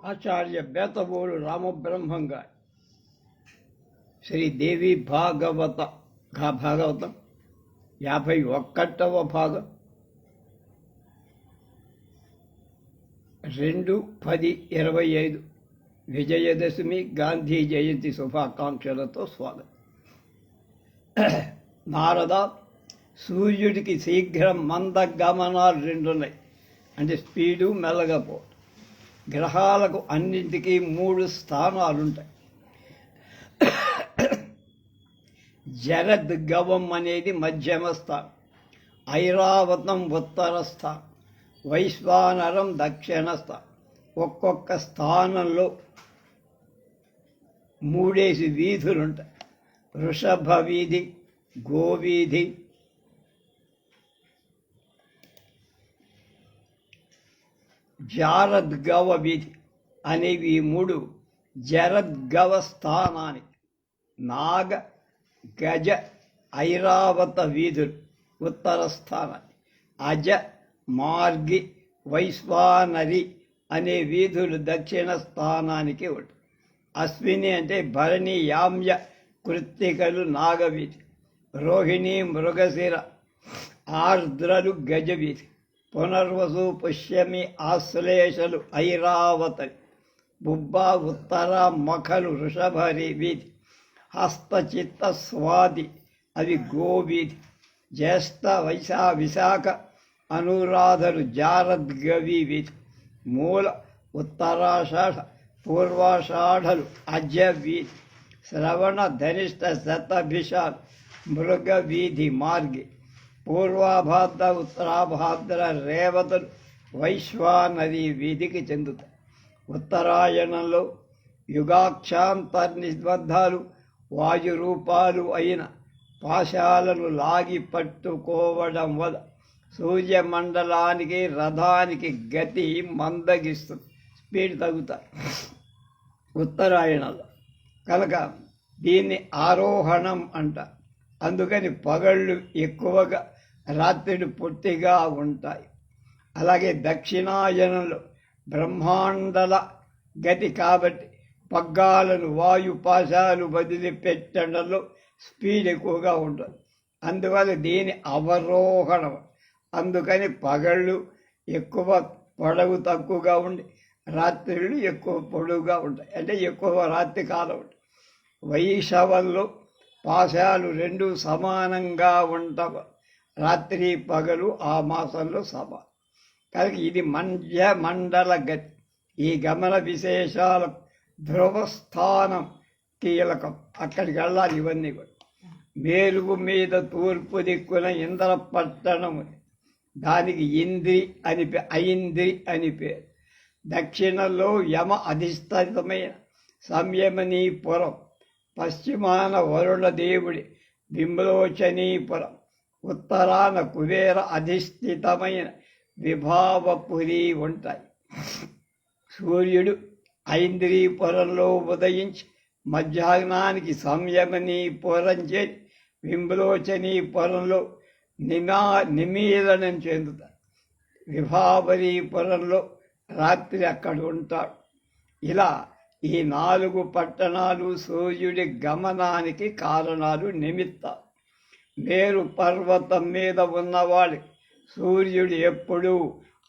ఆచార్య బేతవోలు రామబ్రహ్మం గారి శ్రీదేవి భాగవతం 51వ భాగం 2/10/25 విజయదశమి గాంధీ జయంతి శుభాకాంక్షలతో స్వాగతం. నారద, సూర్యుడికి శీఘ్రం మందగమనాలు రెండున్నాయి, అంటే స్పీడు మెల్లగపోవడం. గ్రహాలకు అన్నింటికీ 3 స్థానాలుంటాయి. జరద్గవం అనేది మధ్యమ స్థానం, ఐరావతం ఉత్తర స్థానం, వైశ్వానరం దక్షిణ స్థానం. ఒక్కొక్క స్థానంలో 3 వీధులుంటాయి. వృషభ వీధి, గోవీధి, జారద్గవ వీధి అనేవి 3 జరద్గవ స్థానానికి. నాగ, గజ, ఐరావత వీధులు ఉత్తర స్థానానికి. అజ, మార్గి, వైశ్వానరి అనే వీధులు దక్షిణ స్థానానికి ఉంటాయి. అశ్విని అంటే భరణి, యామ్య, కృత్తికలు నాగవీధి. రోహిణి, మృగశిర, ఆర్ద్రలు గజవీధి. పునర్వసు, పుష్యమి, ఆశ్లేషలు ఐరావతరి. బుబ్బ, ఉత్తర, మఖలు వృషభరి వీధి. హస్తచిత్త, స్వాది అవి గోవీధి. జ్యేష్ఠ, విశాఖ, అనురాధలు జారద్గవి వీధి. మూల, ఉత్తరాషాఢ, పూర్వాషాఢలు అజ వీధి. శ్రవణ, ధనిష్ట, శతభిషాలు మృగ వీధి మార్గి. పూర్వాభాద్ర, ఉత్తరాభాద్ర, రేవతలు వైశ్వానరి వీధికి చెందుతాయి. ఉత్తరాయణంలో యుగాక్షాంతర్నిబద్ధాలు వాయురూపాలు అయిన పాశాలను లాగి పట్టుకోవడం వల్ల సూర్యమండలానికి, రథానికి గతి మందగిస్తుంది, స్పీడ్ తగ్గుతాయి ఉత్తరాయణంలో. కనుక దీన్ని ఆరోహణం అంటారు. అందుకని పగళ్ళు ఎక్కువగా, రాత్రులు పొట్టిగా ఉంటాయి. అలాగే దక్షిణాయనంలో బ్రహ్మాండల గతి కాబట్టి పగ్గాలను వాయుపాశాలు వదిలిపెట్టడంలో స్పీడ్ ఎక్కువగా ఉంటుంది. అందువల్ల దీని అవరోహణం. అందుకని పగళ్ళు ఎక్కువ పొడవు తక్కువగా ఉండి రాత్రులు ఎక్కువ పొడవుగా ఉంటాయి, అంటే ఎక్కువ రాత్రి కాలం ఉంటుంది. వైశవంలో పాశాలు 2 సమానంగా ఉంటాయి. రాత్రి పగలు ఆ మాసంలో సమానం. కనుక ఇది మధ్య మండల గతి. ఈ గమన విశేషాల ధ్రువస్థానం కీలకం. అక్కడికి వెళ్ళాలి. ఇవన్నీ కూడా మేరుగు మీద తూర్పు దిక్కున ఇంద్రపట్టణం, దానికి ఇంద్రి అని ఐంద్రి అని పేరు. దక్షిణంలో యమ అధిష్ఠితమైన సంయమనీపురం, పశ్చిమాన వరుణదేవుడి బింబలోచనీపురం, ఉత్తరాన కుబేర అధిష్ఠితమైన విభావపురి ఉంటాయి. సూర్యుడు ఐంద్రీపురంలో ఉదయించి మధ్యాహ్నానికి సంయమనీపురం చేరి బింబలోచనీపురంలో నిమీలనం చెందుతాడు. విభావరీపురంలో రాత్రి అక్కడ ఉంటాడు. ఇలా ఈ 4 పట్టణాలు సూర్యుడి గమనానికి కారణాలు, నిమిత్తాలు. మేరు పర్వతం మీద ఉన్నవాడు సూర్యుడు ఎప్పుడూ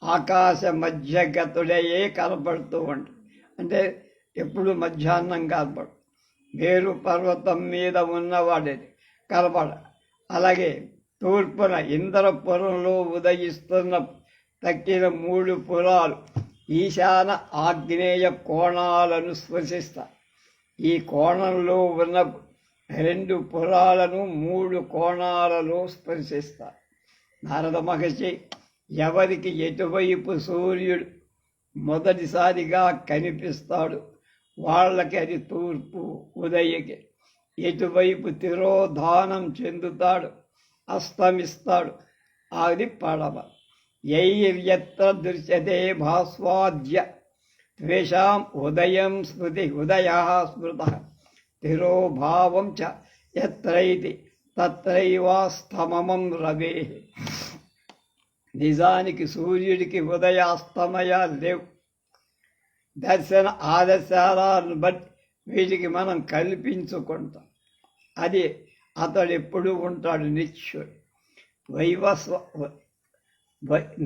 ఆకాశ మధ్యగతుడయే కనపడుతూ ఉంటాడు, అంటే ఎప్పుడు మధ్యాహ్నం కనపడు. మేరు పర్వతం మీద ఉన్నవాడే కనపడ. అలాగే తూర్పున ఇంద్రపురంలో ఉదయిస్తున్న తక్కిన 3 పురాలు ఈశాన, ఆగ్నేయ కోణాలను స్పృశిస్తాయి. ఈ కోణంలో ఉన్న 2 పురాలను 3 కోణాలలో స్పర్శిస్తాయి. నారద మహర్షి ఎవరికి ఎటువైపు సూర్యుడు మొదటిసారిగా కనిపిస్తాడు వాళ్ళకి అది తూర్పు ఉదయకి. ఎటువైపు తిరోధానం చెందుతాడు, అస్తమిస్తాడు, అది పడవ. యైర్యత్ర దృశ్యతే భాస్వాద్య త్వేషాం ఉదయం స్మృతి ఉదయః స్మృతః తిరోభావం చ యత్రైతి తత్రైవాస్తమమం రవేః. నిజానికి సూర్యుడికి ఉదయాస్తమయాలు లేవు. దర్శన ఆదర్శాలను బట్టి వీటికి మనం కల్పించుకుంటాం. అది అతడు ఎప్పుడు ఉంటాడు నిత్యుడు.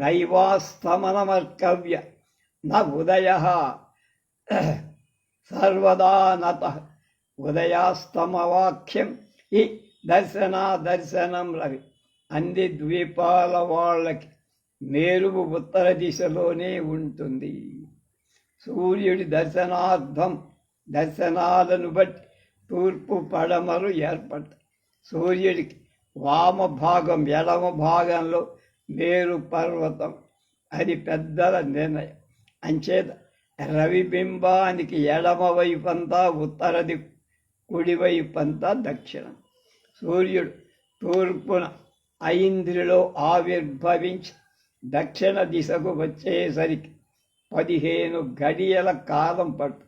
నైవాస్తమనమర్కవ్య న ఉదయ సర్వదా నత ఉదయాస్తమవాక్యం ఈ దర్శనం రవి. అన్ని ద్వీపాల వాళ్ళకి మేరువు ఉత్తర దిశలోనే ఉంటుంది. సూర్యుడి దర్శనార్థం దర్శనాలను బట్టి తూర్పు పడమరు ఏర్పడతాయి. సూర్యుడికి వామ భాగం ఎడమ భాగంలో మేరు పర్వతం, అది పెద్దల నిర్ణయం. అంచేత రవిబింబానికి ఎడమ వైపంతా ఉత్తర దిక్కు, కుడివైపంతా దక్షిణం. సూర్యుడు తూర్పున ఐంద్రిలో ఆవిర్భవించి దక్షిణ దిశకు వచ్చేసరికి 15 గడియల కాలం పట్టు.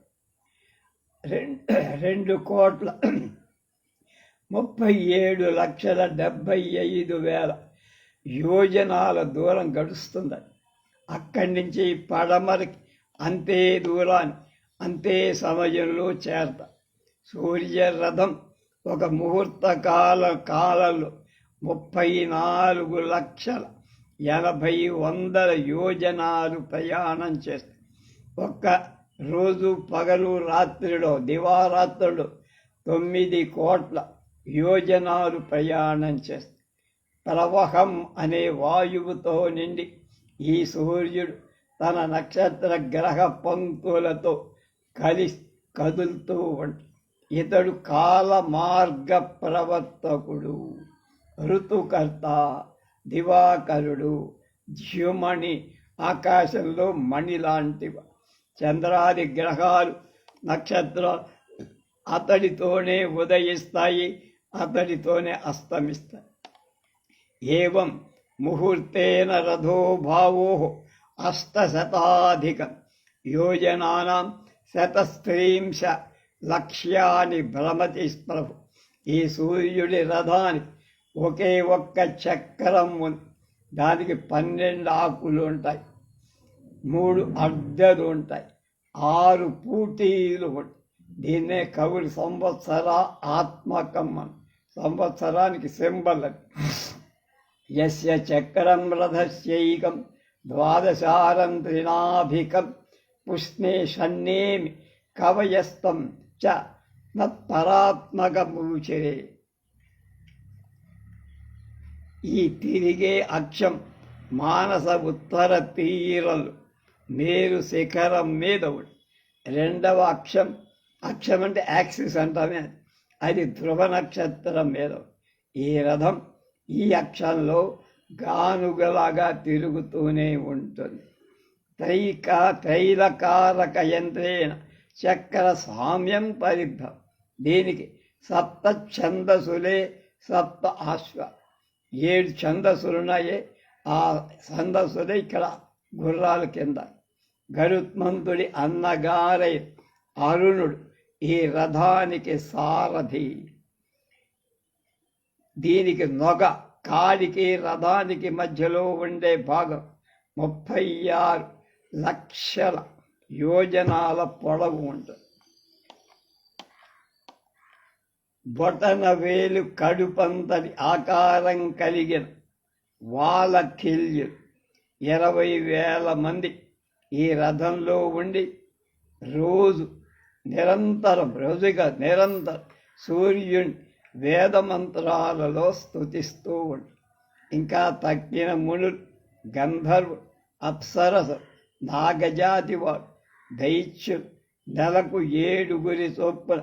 2,37,75,000 యోజనాల దూరం గడుస్తుంది. అక్కడి నుంచి పడమరికి అంతే దూరాన్ని అంతే సమయంలో చేరతా. సూర్యరథం ఒక ముహూర్త కాలంలో 34,80,000 యోజనాలు ప్రయాణం చేస్తాయి. ఒక్క రోజు పగలు రాత్రిలో దివారాత్రులు 9 కోట్ల యోజనాలు ప్రయాణం చేస్తాయి. ప్రవహం అనే వాయువుతో నిండి ఈ సూర్యుడు తన నక్షత్ర గ్రహ పంక్తులతో కలిసి కదులుతూ ఉంటాడు. ఇతడు కాల మార్గ ప్రవర్తకుడు, ఋతుకర్త, దివాకరుడు, ద్యుమణి, ఆకాశంలో మణి లాంటివి. చంద్రాది గ్రహాలు నక్షత్రాలు అతడితోనే ఉదయిస్తాయి, అతడితోనే అస్తమిస్తాయి. ఏవం ముహూర్తేన రథో భావో 800 యోజనానాం 130 లక్ష్యాన్ని భ్రమతి ప్రభు. ఈ సూర్యుడి రథానికి ఒకే ఒక్క చక్రం ఉంది. దానికి 12 ఆకులు ఉంటాయి, 3 అడ్డలు ఉంటాయి, 6 పూటీలు ఉంటాయి. దీన్నే కవులు సంవత్సర ఆత్మకం అని, సంవత్సరానికి సింబల్ అని. యస్య చక్రం రథస్యైకం 12 పుష్ణే షణ్యేమి కవయస్తం చ నత్పరాత్మకమూచరే. ఈ తిరిగే అక్షం మానస ఉత్తర తీరలు మేరు శిఖరం మీద ఉంది. రెండవ అక్షం అంటే యాక్సిస్ అంటామే, అది ధ్రువ నక్షత్రం మీద. ఈ రథం ఈ అక్షంలో గానుగలాగా తిరుగుతూనే ఉంటుంది. త్రైలకారక యంత్రేణ చక్ర సామ్యం పరిభ్రం. దీనికి 7 ఛందసులే 7 ఆశ్వ. 7 ఛందసులున్నాయే, ఆ ఛందసులే ఇక్కడ గుర్రాల కింద. గరుత్మంతుడి అన్నగారై అరుణుడు ఈ రథానికి సారథి. దీనికి నొగ, కాడికి రథానికి మధ్యలో ఉండే భాగం 36 లక్షల యోజనాల పొడవు ఉంటుంది. బొటన వేలు కడుపంతటి ఆకారం కలిగిన వాలఖిల్యులు 20,000 మంది ఈ రథంలో ఉండి నిరంతరం సూర్యుని వేదమంత్రాలలో స్తుతిస్తూ ఉంటారు. ఇంకా తక్కిన మునులు, గంధర్వులు, అప్సరసు, నాగజాతి వారు, దైత్యులు నెలకు 7 చొప్పున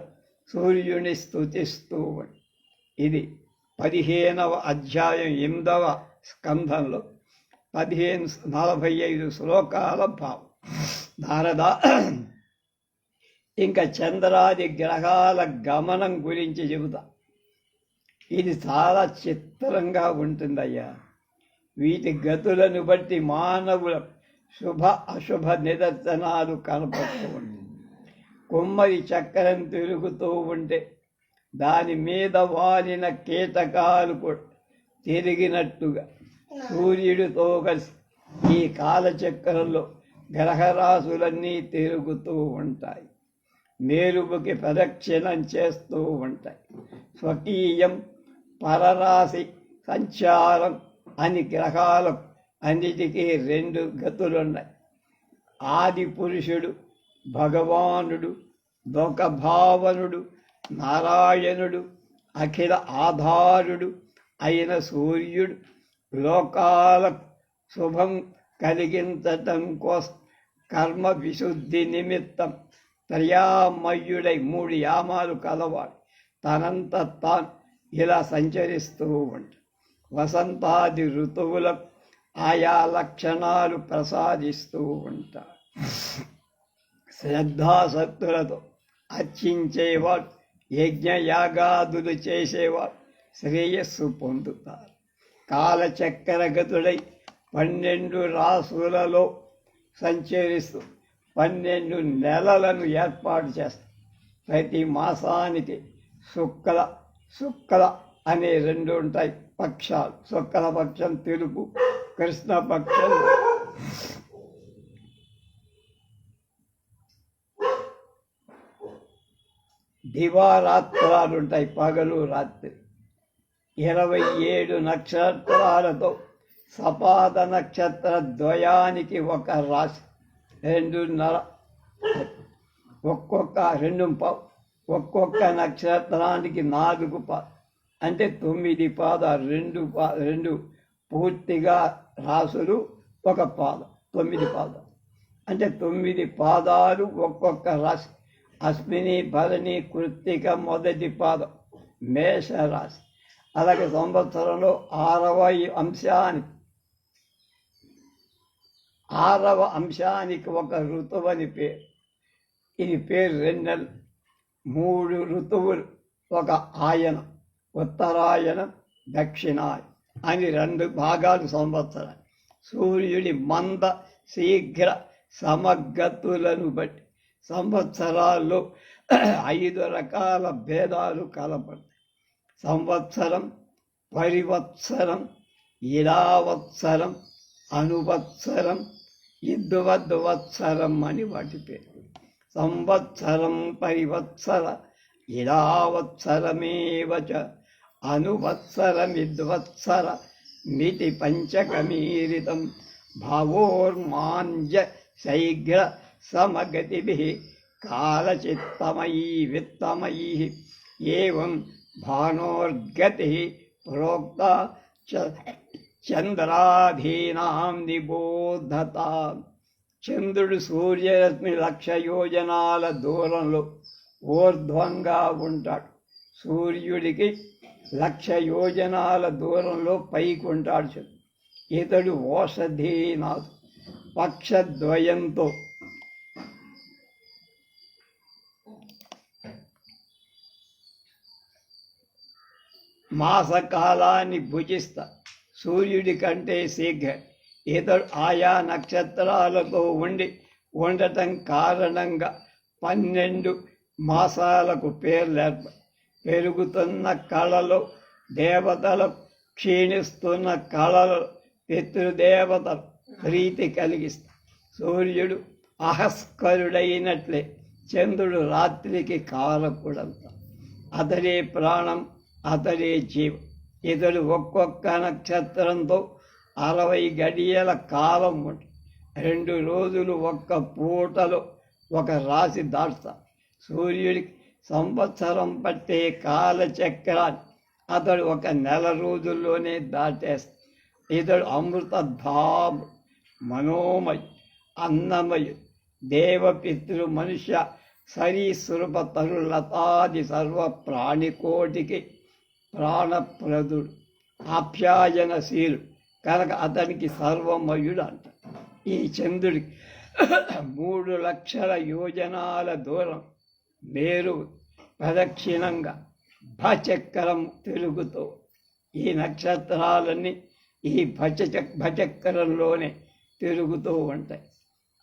సూర్యుని స్తుతిస్తూ ఉంటారు. ఇది 15వ అధ్యాయం 8వ స్కంధంలో 45 శ్లోకాల భావం. నారద, ఇంకా చంద్రాది గ్రహాల గమనం గురించి చెబుతా. ఇది చాలా చిత్రంగా ఉంటుందయ్యా. వీటి గతులను బట్టి మానవుల శుభ అశుభ నిదర్శనాలు కనపడుతూ ఉంటాయి. కుమ్మరి చక్రం తిరుగుతూ ఉంటే దాని మీద వాలిన కీటకాలు కూడా తిరిగినట్టుగా సూర్యుడితో కలిసి ఈ కాలచక్రంలో గ్రహరాశులన్నీ తిరుగుతూ ఉంటాయి. మేరుపుకి ప్రదక్షిణం చేస్తూ ఉంటాయి. స్వకీయం పరరాశి సంచారం అని గ్రహాలకు అన్నిటికీ 2 గతులున్నాయి. ఆది పురుషుడు భగవానుడు, లోకభావనుడు నారాయణుడు, అఖిల ఆధారుడు అయిన సూర్యుడు లోకాలకు శుభం కలిగించటం కోసం కర్మ విశుద్ధి నిమిత్తం త్రయామయుడై 3 యామాలు కలవాడు తనంత తాను ఇలా సంచరిస్తూ ఉంటాడు. వసంతాది ఋతువులకు ఆయా లక్షణాలు ప్రసాదిస్తూ ఉంటాడు. శ్రద్ధాసక్తులతో అర్చించేవాడు, యజ్ఞయాగాదులు చేసేవాడు శ్రేయస్సు పొందుతారు. కాలచక్రగతుడై 12 రాసులలో సంచరిస్తూ 12 నెలలను ఏర్పాటు చేస్తారు. ప్రతి మాసానికి శుక్ల అనే 2 ఉంటాయి పక్షాలు. శుక్లపక్షం తెలుపు, కృష్ణపక్షం దివారాత్రాలు ఉంటాయి, పగలు రాత్రి. 27 నక్షత్రాలతో సపాద నక్షత్ర ద్వయానికి 1 రాశి, 2.5 ఒక్కొక్క నక్షత్రానికి 4 పాదాలు అంటే 9 పాదాలు. 2 పూర్తిగా రాసులు, 1 పాదం, 9 పాదాలు అంటే 9 పాదాలు ఒక్కొక్క రాశి. అశ్విని భరణి కృత్తిక మొదటి పాదం మేషరాశి. అలాగే సంవత్సరంలో 6వ అంశానికి 1 ఋతువు అని పేరు. ఇది పేరు 2 నెలలు. 3 ఋతువులు, 1 ఆయనం, ఉత్తరాయణం, దక్షిణాయనం అని 2 భాగాలు సంవత్సరం. సూర్యుడి మంద శీఘ్ర సమగతులను బట్టి సంవత్సరాల్లో 5 రకాల భేదాలు కలపడతాయి. సంవత్సరం, పరివత్సరం, ఇడావత్సరం, అనువత్సరం, ఇద్వద్వత్సరం అని వాటి పేరు. సంవత్సరం పరివత్సర ఇడావత్సరమేవ చ అనువత్సరమిద్వత్సర మితి పంచకమీరితం భావోర్మాంజ శైఘ్ర సమగతిభిః కాలచిత్తమయీ విత్తమయీ ఏవం భానోర్గతిః ప్రోక్తా చంద్రాధీనాం నిబోధతాం. చంద్రుడు సూర్యరశ్మి 1,00,000 యోజనాల దూరంలో ఊర్ధ్వంగా ఉంటాడు. సూర్యుడికి 1,00,000 యోజనాల దూరంలో పైకి ఉంటాడు. ఇతడు ఓషధీనాథ్ పక్షద్వయంతో మాసకాలాన్ని భుజిస్తా. సూర్యుడి కంటే శీఘ్ర ఇతడు ఆయా నక్షత్రాలతో ఉండటం కారణంగా 12 మాసాలకు పేర్లు పెరుగుతున్న కళలో దేవతలు, క్షీణిస్తున్న కళలో పితృదేవతలు ప్రీతి కలిగిస్తారు. సూర్యుడు అహస్కరుడైనట్లే చంద్రుడు రాత్రికి కారకుడంత. అతడే ప్రాణం, అతడే జీవం. ఇతడు ఒక్కొక్క నక్షత్రంతో 60 గడియల కాలం ఉంటుంది. 2 రోజులు 1 పూటలో 1 రాశి దాటుతాడు. సూర్యుడికి సంవత్సరం పట్టే కాలచక్రాన్ని అతడు 1 నెల రోజుల్లోనే దాటేస్తాడు. ఇతడు అమృతధాము, మనోమయ, అన్నమయ, దేవపితృ మనుష్య సరీసృప తరులతాది సర్వ ప్రాణికోటికి ప్రాణప్రదుడు, ఆప్యాయనశీలుడు కనుక అతనికి సర్వమయుడు అంట. ఈ చంద్రుడికి 3 లక్షల యోజనాల దూరం మేరు ప్రదక్షిణంగా భచక్రం తిరుగుతూ ఈ నక్షత్రాలన్నీ ఈ భచక్రంలోనే తిరుగుతూ ఉంటాయి.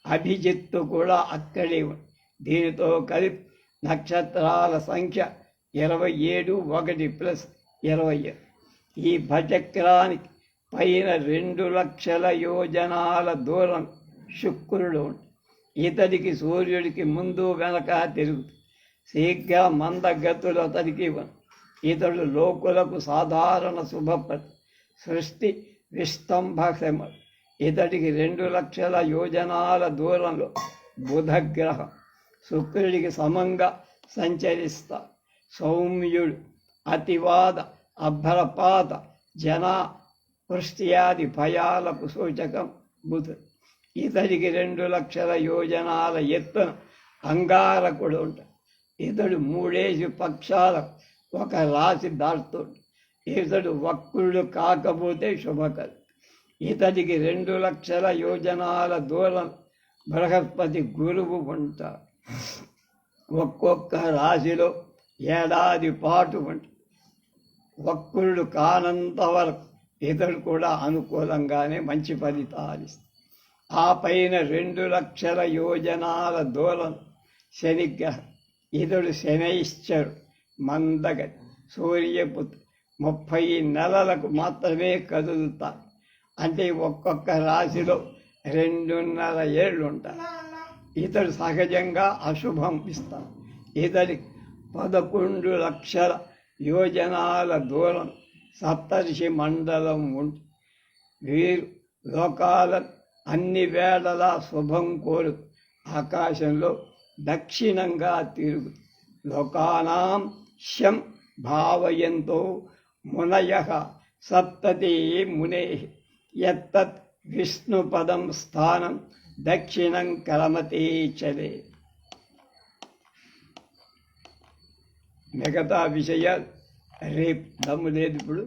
అభిజిత్తు కూడా అక్కడే ఉంది. దీనితో కలిపి నక్షత్రాల సంఖ్య 27, 1 + 27. ఈ భచక్రానికి పైన 2 లక్షల యోజనాల దూరం శుక్రుడు ఉంటాడు. ఇతడికి సూర్యుడికి ముందు వెనక తిరుగుతుంది. శీఘ్ర మందగతులు అతడికి ఇతడు లోకులకు సాధారణ శుభప్రద. సృష్టి విస్తంభమ. ఇతడికి 2,00,000 యోజనాల దూరంలో బుధగ్రహం శుక్రుడికి సమంగా సంచరిస్తా. సౌమ్యుడు, అతివాద, అభ్రపాత, జన వృష్ట్యాది భయాలకు సూచకం బుధుడు. ఇతడికి 2,00,000 యోజనాల ఎత్తున అంగారకుడు ఉంటాడు. ఇతడు 3 పక్షాలకు ఒక రాశి దాటుతాడు. ఇతడు వక్రుడు కాకపోతే శుభకరం. ఇతడికి 2,00,000 యోజనాల దూరం బృహస్పతి గురువు ఉంటాడు. ఒక్కొక్క రాశిలో ఏడాది పాటు ఉంటాడు. వక్రుడు కానంత వరకు ఇతడు కూడా అనుకూలంగానే మంచి ఫలితాలు ఇస్తాడు. ఆ పైన 2,00,000 యోజనాల దూరం శనిగ్రహం. ఇతడు శనైశ్చరుడు, మందగతి, సూర్యపుత్రుడు. 30 నెలలకు మాత్రమే కదులుతాడు. అంటే ఒక్కొక్క రాశిలో 2.5 ఏళ్ళు ఉంటాయి. ఇతడు సహజంగా అశుభం ఇస్తాడు. ఇతడి 11,00,000 యోజనాల దూరం సప్తర్షి మండలం ఉంటుంది. వీరు లోకాల అన్ని వేళలా శుభం కోరు ఆకాశంలో దక్షిణంగా తిరుగు. లోకానాం శం భావయంతో మునయః సప్తతి మునే యత్తత్ విష్ణుపదం స్థానం దక్షిణం కరమతే చలే. మిగతా విషయాలు రేపు దమ్ము లేదు ఇప్పుడు.